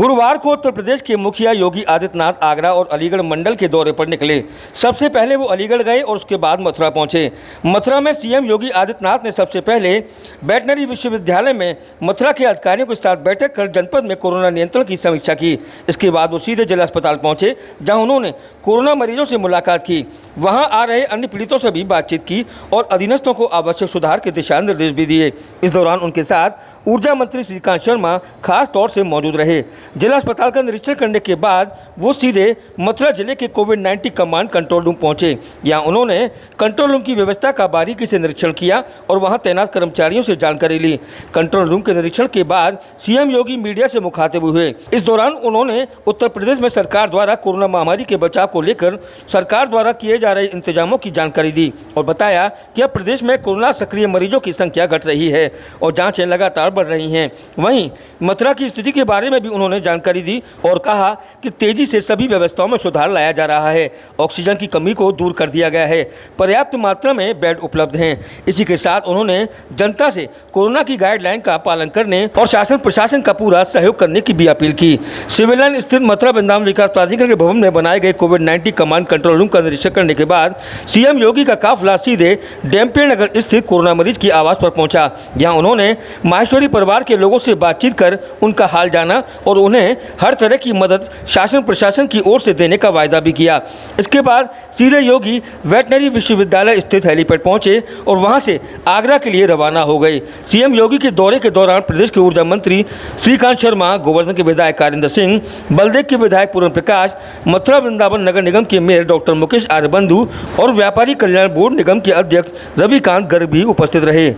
गुरुवार को उत्तर प्रदेश के मुखिया योगी आदित्यनाथ आगरा और अलीगढ़ मंडल के दौरे पर निकले। सबसे पहले वो अलीगढ़ गए और उसके बाद मथुरा पहुंचे। मथुरा में सीएम योगी आदित्यनाथ ने सबसे पहले वेटनरी विश्वविद्यालय में मथुरा के अधिकारियों के साथ बैठक कर जनपद में कोरोना नियंत्रण की समीक्षा की। इसके बाद वो सीधे जिला अस्पताल पहुंचे, जहां उन्होंने कोरोना मरीजों से मुलाकात की, वहां आ रहे अन्य पीड़ितों से भी बातचीत की और अधीनस्थों को आवश्यक सुधार के दिशा निर्देश भी दिए। इस दौरान उनके साथ ऊर्जा मंत्री श्रीकांत शर्मा खास तौर से मौजूद रहे। जिला अस्पताल का निरीक्षण करने के बाद वो सीधे मथुरा जिले के कोविड-19 कमांड कंट्रोल रूम पहुंचे। यहाँ उन्होंने कंट्रोल रूम की व्यवस्था का बारीकी से निरीक्षण किया और वहां तैनात कर्मचारियों से जानकारी ली। कंट्रोल रूम के निरीक्षण के बाद सीएम योगी मीडिया से मुखातिब हुए। इस दौरान उन्होंने उत्तर प्रदेश में सरकार द्वारा कोरोना महामारी के बचाव को लेकर सरकार द्वारा किए जा रहे इंतजामों की जानकारी दी और बताया कि अब प्रदेश में कोरोना सक्रिय मरीजों की संख्या घट रही है और जाँचें लगातार बढ़ रही हैं। वहीं मथुरा की स्थिति के बारे में भी उन्होंने जानकारी दी और कहा कि तेजी से सभी व्यवस्थाओं में सुधार लाया जा रहा है। ऑक्सीजन की कमी को दूर कर दिया गया है, पर्याप्त मात्रा में बेड उपलब्ध हैं। इसी के साथ उन्होंने जनता से कोरोना की गाइडलाइन का पालन करने और शासन प्रशासन का पूरा सहयोग करने की भी अपील की। सिविल लाइन स्थित मथुरा वृंदावन विकास प्राधिकरण के भवन में बनाए गए कोविड-19 कमांड कंट्रोल रूम का निरीक्षण करने के बाद सीएम योगी का काफिला सीधे डैम्पियर नगर स्थित कोरोना मरीज की आवास पर पहुंचा। यहाँ उन्होंने माहेश्वरी परिवार के लोगों से बातचीत कर उनका हाल जाना और उन्हें हर तरह की मदद शासन प्रशासन की ओर से देने का वायदा भी किया। इसके बाद सीधे योगी वेटनरी विश्वविद्यालय स्थित हेलीपैड पहुंचे और वहां से आगरा के लिए रवाना हो गए। सीएम योगी के दौरे के दौरान प्रदेश के ऊर्जा मंत्री श्रीकांत शर्मा, गोवर्धन के विधायक कारिंदर सिंह, बलदेव के विधायक पूर्ण प्रकाश, मथुरा वृंदावन नगर निगम के मेयर डॉक्टर मुकेश आर्यबंधु और व्यापारी कल्याण बोर्ड निगम के अध्यक्ष रविकांत गर्ग भी उपस्थित रहे।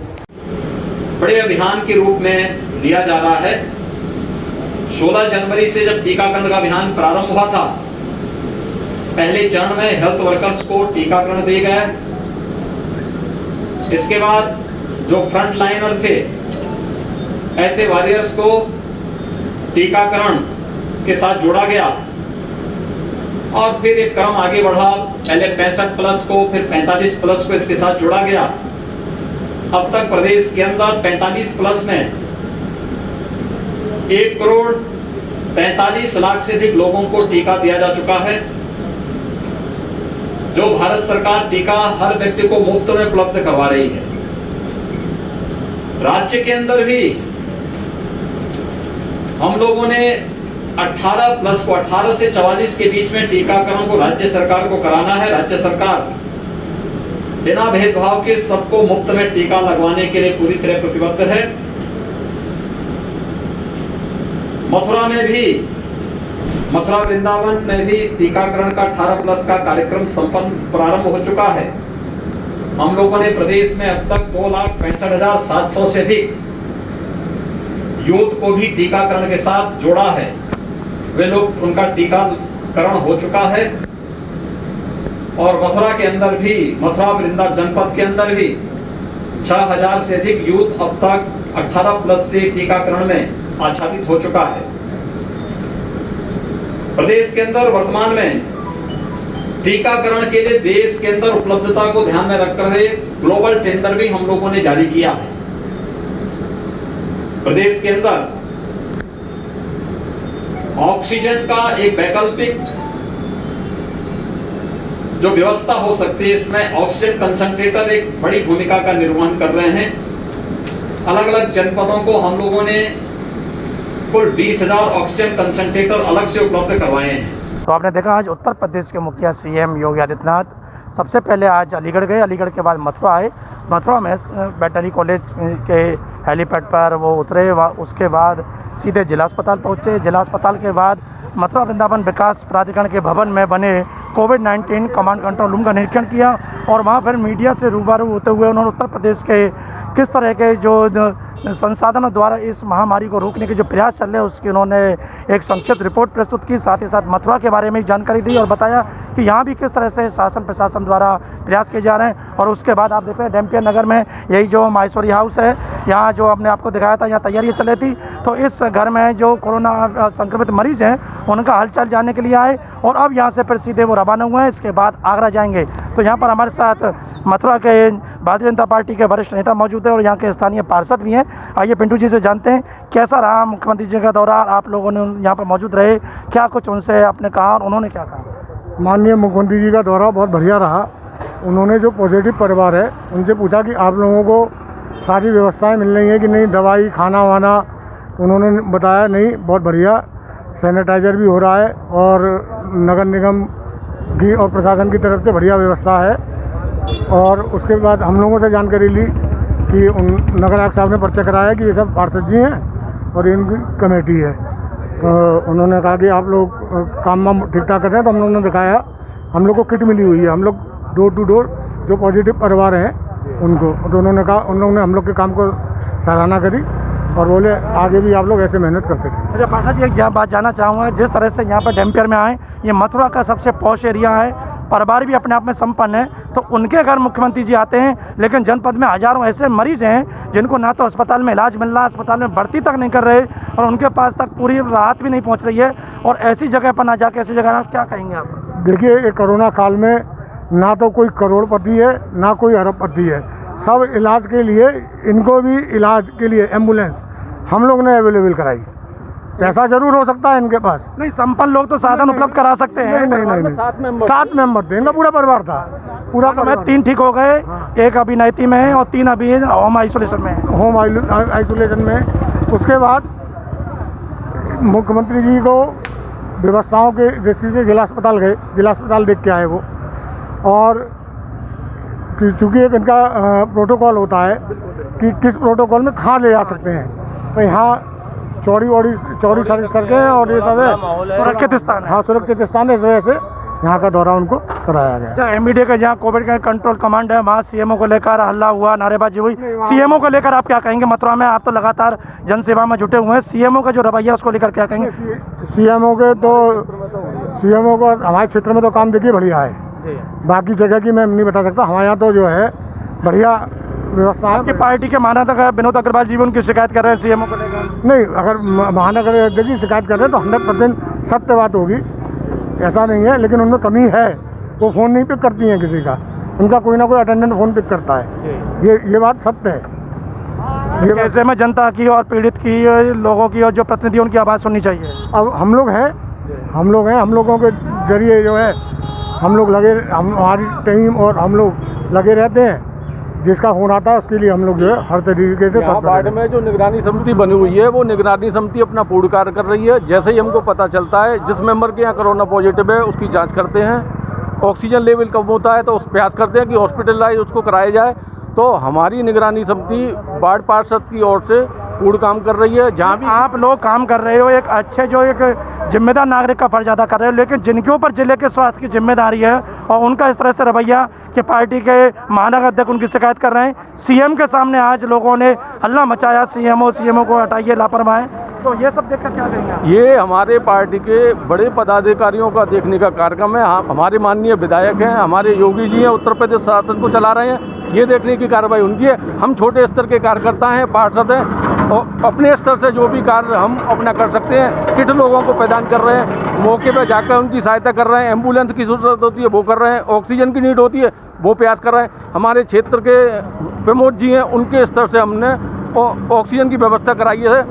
बड़े अभियान के रूप में लिया जा रहा है। 16 जनवरी से जब टीकाकरण का अभियान प्रारंभ हुआ था, पहले चरण में हेल्थ वर्कर्स को टीकाकरण दिया गया। इसके बाद जो फ्रंट लाइनर थे, ऐसे वॉरियर्स को टीकाकरण के साथ जोड़ा गया और फिर एक क्रम आगे बढ़ा। पहले 65 प्लस को, फिर 45 प्लस को इसके साथ जोड़ा गया। अब तक प्रदेश के अंदर 45 प्लस में 1,45,00,000 से अधिक लोगों को टीका दिया जा चुका है। जो भारत सरकार टीका हर व्यक्ति को मुफ्त में उपलब्ध करवा रही है। राज्य के अंदर भी हम लोगों ने 18 प्लस को, 18 से 44 के बीच में टीकाकरण को राज्य सरकार को कराना है। राज्य सरकार बिना भेदभाव के सबको मुफ्त में टीका लगवाने के लिए पूरी तरह प्रतिबद्ध है। मथुरा में भी, मथुरा वृंदावन में भी टीकाकरण का 18 प्लस का कार्यक्रम संपन्न प्रारंभ हो चुका है। हम लोगों ने प्रदेश में अब तक 2,65,700 से अधिक यूथ को भी टीकाकरण के साथ जोड़ा है। वे लोग, उनका टीकाकरण हो चुका है और मथुरा के अंदर भी, मथुरा वृंदावन जनपद के अंदर भी 6,000 से अधिक यूथ अब तक 18 प्लस से टीकाकरण में आच्छादित हो चुका है। प्रदेश के अंदर वर्तमान में टीकाकरण के लिए देश के अंदर उपलब्धता को ध्यान में रखकर ग्लोबल टेंडर भी हम लोगों ने जारी किया है। प्रदेश के अंदर ऑक्सीजन का एक वैकल्पिक जो व्यवस्था हो सकती है, इसमें ऑक्सीजन कंसंट्रेटर एक बड़ी भूमिका का निर्वहन कर रहे हैं। अलग अलग जनपदों को हम लोगों ने कुल 20,000 ऑक्सीजन कंसंट्रेटर अलग से उपलब्ध करवाए हैं। तो आपने देखा आज उत्तर प्रदेश के मुखिया सीएम योगी आदित्यनाथ सबसे पहले आज अलीगढ़ गए, अलीगढ़ के बाद मथुरा आए। मथुरा में वेटनरी कॉलेज के हेलीपैड पर वो उतरे, उसके बाद सीधे जिला अस्पताल पहुँचे। जिला अस्पताल के बाद मथुरा वृंदावन विकास प्राधिकरण के भवन में बने कोविड-19 कमांड कंट्रोल रूम का निरीक्षण किया और वहाँ पर मीडिया से रूबरू होते हुए उन्होंने उत्तर प्रदेश के किस तरह के जो संसाधनों द्वारा इस महामारी को रोकने के जो प्रयास चल रहे हैं उसकी उन्होंने एक संक्षिप्त रिपोर्ट प्रस्तुत की। साथ ही साथ मथुरा के बारे में जानकारी दी और बताया कि यहाँ भी किस तरह से शासन प्रशासन द्वारा प्रयास किए जा रहे हैं। और उसके बाद आप देख रहे हैं डैम्पियर नगर में यही जो माहेश्वरी हाउस है, यहाँ जो हमने आपको दिखाया था, यहाँ तैयारियाँ चल रही थी। तो इस घर में जो कोरोना संक्रमित मरीज हैं उनका हालचाल जानने के लिए आए और अब यहाँ से फिर सीधे वो रवाना हुए हैं। इसके बाद आगरा जाएंगे। तो यहाँ पर हमारे साथ मथुरा के भारतीय जनता पार्टी के वरिष्ठ नेता मौजूद है और यहाँ के स्थानीय पार्षद भी हैं। आइए पिंटू जी से जानते हैं कैसा रहा मुख्यमंत्री जी का दौरा, आप लोगों ने यहाँ पर मौजूद रहे, क्या कुछ उनसे आपने कहा और उन्होंने क्या कहा? माननीय मुख्यमंत्री जी का दौरा बहुत बढ़िया रहा। उन्होंने जो पॉजिटिव परिवार है उनसे पूछा कि आप लोगों को सारी व्यवस्थाएं मिल रही हैं कि नहीं, दवाई खाना वाना, उन्होंने बताया नहीं बहुत बढ़िया, सैनिटाइज़र भी हो रहा है और नगर निगम की और प्रशासन की तरफ से बढ़िया व्यवस्था है। और उसके बाद हम लोगों से जानकारी ली कि उन नगर आयुक्त साहब ने पर्चा कराया कि ये सब पार्षद जी हैं और इनकी कमेटी है। तो उन्होंने कहा कि आप लोग काम वाम ठीक ठाक कर रहे हैं, तो हम लोगों ने दिखाया, हम लोग को किट मिली हुई है, हम लोग डोर टू डोर जो पॉजिटिव परिवार हैं उनको, तो उन्होंने कहा, उन लोगों ने हम लोग के काम को सराहना करी और बोले आगे भी आप लोग ऐसे मेहनत करते रहे। अच्छा पार्षद जी, एक बात जानना चाहूँगा, जिस तरह से यहाँ पर डैम्पियर में आए, ये मथुरा का सबसे पॉश एरिया है, परिवार भी अपने आप में संपन्न है, तो उनके घर मुख्यमंत्री जी आते हैं, लेकिन जनपद में हजारों ऐसे मरीज हैं जिनको ना तो अस्पताल में इलाज मिल रहा, अस्पताल में भर्ती तक नहीं कर रहे और उनके पास तक पूरी राहत भी नहीं पहुंच रही है, और ऐसी जगह पर ना जाके ऐसी जगह क्या कहेंगे आप? देखिए, ये कोरोना काल में ना तो कोई करोड़पति है ना कोई अरबपति है, सब इलाज के लिए, इनको भी इलाज के लिए एम्बुलेंस हम लोग ने अवेलेबल कराई। पैसा जरूर हो सकता है इनके पास, नहीं संपन्न लोग तो साधन उपलब्ध करा सकते हैं। नहीं, 7 मेंबर थे, इनका पूरा परिवार था, पूरा में 3 ठीक हो गए, एक अभी नैती में है और 3 अभी होम आइसोलेशन में है। होम आइसोलेशन में। उसके बाद मुख्यमंत्री जी को व्यवस्थाओं के दृष्टि से जिला अस्पताल गए, जिला अस्पताल देख के आए वो, और चूँकि एक इनका प्रोटोकॉल होता है कि किस प्रोटोकॉल में कहाँ ले जा सकते हैं, तो यहाँ चौड़ी सड़कें हैं और ये सब है, सुरक्षित स्थान है। हाँ, सुरक्षित स्थान है, इस वजह से यहाँ का दौरा उनको कराया गया। जहाँ एमईडी का जहाँ कोविड का कंट्रोल कमांड है, वहाँ सीएमओ को लेकर हल्ला हुआ, नारेबाजी हुई, सीएमओ को लेकर आप क्या कहेंगे? मथुरा में आप तो लगातार जनसेवा में जुटे हुए हैं, सीएमओ का जो रवैया उसको लेकर क्या कहेंगे? सीएमओ को हमारे क्षेत्र में तो काम देखिए बढ़िया है, बाकी जगह की मैं नहीं बता सकता, हमारे यहाँ तो जो है बढ़िया व्यवस्था है। आपकी पार्टी के महानगर विनोद अग्रवाल जी भी उनकी शिकायत कर रहे हैं सीएमओ को लेकर? नहीं, अगर महानगर अध्यक्ष जी शिकायत कर रहे हैं तो 100% सत्य बात होगी, ऐसा नहीं है, लेकिन उनमें कमी है, वो फ़ोन नहीं पिक करती हैं किसी का, उनका कोई ना कोई अटेंडेंट फ़ोन पिक करता है, ये बात सत्य है। ये ऐसे में जनता की और पीड़ित की, लोगों की और जो प्रतिनिधि उनकी आवाज़ सुननी चाहिए। अब हम लोग हैं, हम लोगों के जरिए जो है हम लोग हमारी टीम और हम लोग लगे रहते हैं, जिसका फोन आता है उसके लिए हम लोग जो है हर तरीके से वार्ड में जो निगरानी समिति बनी हुई है, वो निगरानी समिति अपना पूर्ण कार्य कर रही है। जैसे ही हमको पता चलता है जिस मेंबर के यहाँ कोरोना पॉजिटिव है उसकी जांच करते हैं, ऑक्सीजन लेवल कम होता है तो उस प्रयास करते हैं कि हॉस्पिटलाइज उसको कराया जाए। तो हमारी निगरानी समिति वार्ड पार्षद की ओर से पूर्ण काम कर रही है। जहाँ भी आप लोग काम कर रहे हो, एक अच्छे जो एक जिम्मेदार नागरिक का फर्ज अदा कर रहे हो, लेकिन जिनके ऊपर जिले के स्वास्थ्य की जिम्मेदारी है और उनका इस तरह से रवैया कि पार्टी के महानगर अध्यक्ष उनकी शिकायत कर रहे हैं, सीएम के सामने आज लोगों ने हल्ला मचाया, सीएमओ को हटाइए, लापरवाह है, तो ये सब देखकर क्या कहेंगे? ये हमारे पार्टी के बड़े पदाधिकारियों का देखने का कार्यक्रम है। हमारे माननीय विधायक हैं, हमारे योगी जी हैं, उत्तर प्रदेश शासन को चला रहे हैं, ये देखने की कार्रवाई उनकी है। हम छोटे स्तर के कार्यकर्ता हैं, पार्षद हैं, और अपने स्तर से जो भी कार्य हम अपना कर सकते हैं, किट लोगों को प्रदान कर रहे हैं, मौके पर जाकर उनकी सहायता कर रहे हैं, एम्बुलेंस की जरूरत होती है वो कर रहे हैं, ऑक्सीजन की नीड होती है वो प्रयास कर रहे हैं। हमारे क्षेत्र के प्रमोद जी हैं, उनके स्तर से हमने ऑक्सीजन की व्यवस्था कराई है।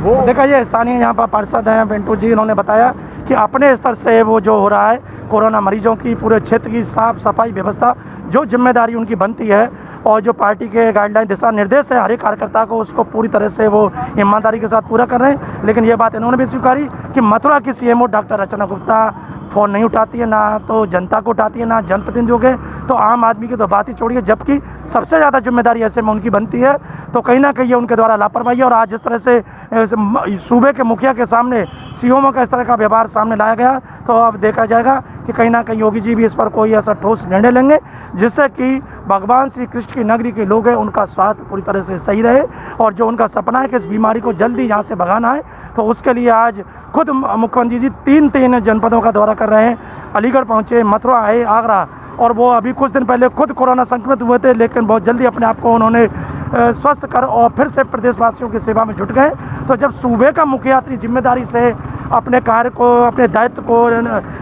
वो देखा, ये स्थानीय यहाँ पर पार्षद हैं पिंटू जी, इन्होंने बताया कि अपने स्तर से वो जो हो रहा है कोरोना मरीजों की पूरे क्षेत्र की साफ सफाई व्यवस्था जो जिम्मेदारी उनकी बनती है और जो पार्टी के गाइडलाइन दिशा निर्देश है हर एक कार्यकर्ता को, उसको पूरी तरह से वो ईमानदारी के साथ पूरा कर रहे हैं। लेकिन ये बात इन्होंने भी स्वीकारी कि मथुरा की सीएमओ डॉक्टर रचना गुप्ता फ़ोन नहीं उठाती है, ना तो जनता को उठाती है, ना जनप्रतिनिधियों के, तो आम आदमी की तो बात ही छोड़िए, जबकि सबसे ज़्यादा जिम्मेदारी ऐसे में उनकी बनती है। तो कहीं ना कहीं ये उनके द्वारा लापरवाही है। और आज इस तरह से सूबे के मुखिया के सामने सीएमओ का इस तरह का व्यवहार सामने लाया गया, तो अब देखा जाएगा कि कहीं ना कहीं योगी जी भी इस पर कोई ऐसा ठोस निर्णय लेंगे जिससे कि भगवान श्री कृष्ण की नगरी के लोग हैं उनका स्वास्थ्य पूरी तरह से सही रहे, और जो उनका सपना है कि इस बीमारी को जल्दी यहाँ से भगाना है, तो उसके लिए आज खुद मुख्यमंत्री जी 3 जनपदों का दौरा कर रहे हैं। अलीगढ़ पहुँचे, मथुरा आए, आगरा, और वो अभी कुछ दिन पहले खुद कोरोना संक्रमित हुए थे, लेकिन बहुत जल्दी अपने आप को उन्होंने स्वस्थ कर और फिर से प्रदेशवासियों की सेवा में जुट गए। तो जब सूबे का मुखिया अपनी जिम्मेदारी से अपने कार्य को, अपने दायित्व को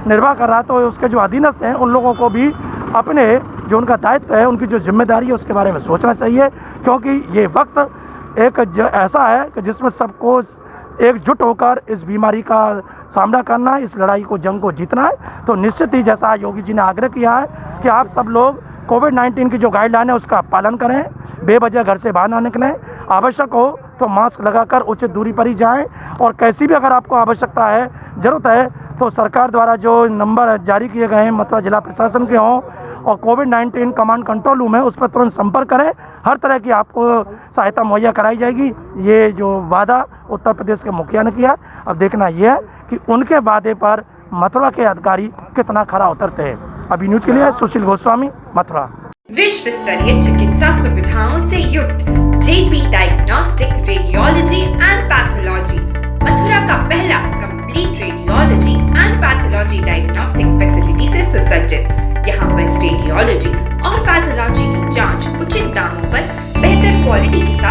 निर्वाह कर रहा, तो उसके जो अधीनस्थ हैं उन लोगों को भी अपने जो उनका दायित्व है, उनकी जो जिम्मेदारी है उसके बारे में सोचना चाहिए, क्योंकि ये वक्त एक ऐसा है कि जिसमें सबको एकजुट होकर इस बीमारी का सामना करना है, इस लड़ाई को, जंग को जीतना है। तो निश्चित ही जैसा योगी जी ने आग्रह किया है कि आप सब लोग कोविड-19 की जो गाइडलाइन है उसका पालन करें, बेवजह घर से बाहर ना निकलें, आवश्यक हो तो मास्क लगाकर उचित दूरी पर ही जाएं, और कैसी भी अगर आपको आवश्यकता है, ज़रूरत है, तो सरकार द्वारा जो नंबर जारी किए गए हैं, मतलब जिला प्रशासन के हों और कोविड-19 कमांड कंट्रोल रूम है, उस पर तुरंत संपर्क करें। हर तरह की आपको सहायता मुहैया कराई जाएगी। ये जो वादा उत्तर प्रदेश के मुखिया ने किया, अब देखना यह है कि उनके वादे पर मथुरा के अधिकारी कितना खरा उतरते हैं। अभी न्यूज़ के लिए सुशील गोस्वामी, मथुरा। विश्व स्तरीय चिकित्सा सुविधाओं से युक्त JP diagnostic radiology and pathology, Mathura का पहला complete radiology and pathology diagnostic facility से सुसज्जित। यहाँ पर रेडियोलॉजी और पैथोलॉजी की जांच उचित दामों पर बेहतर क्वालिटी के साथ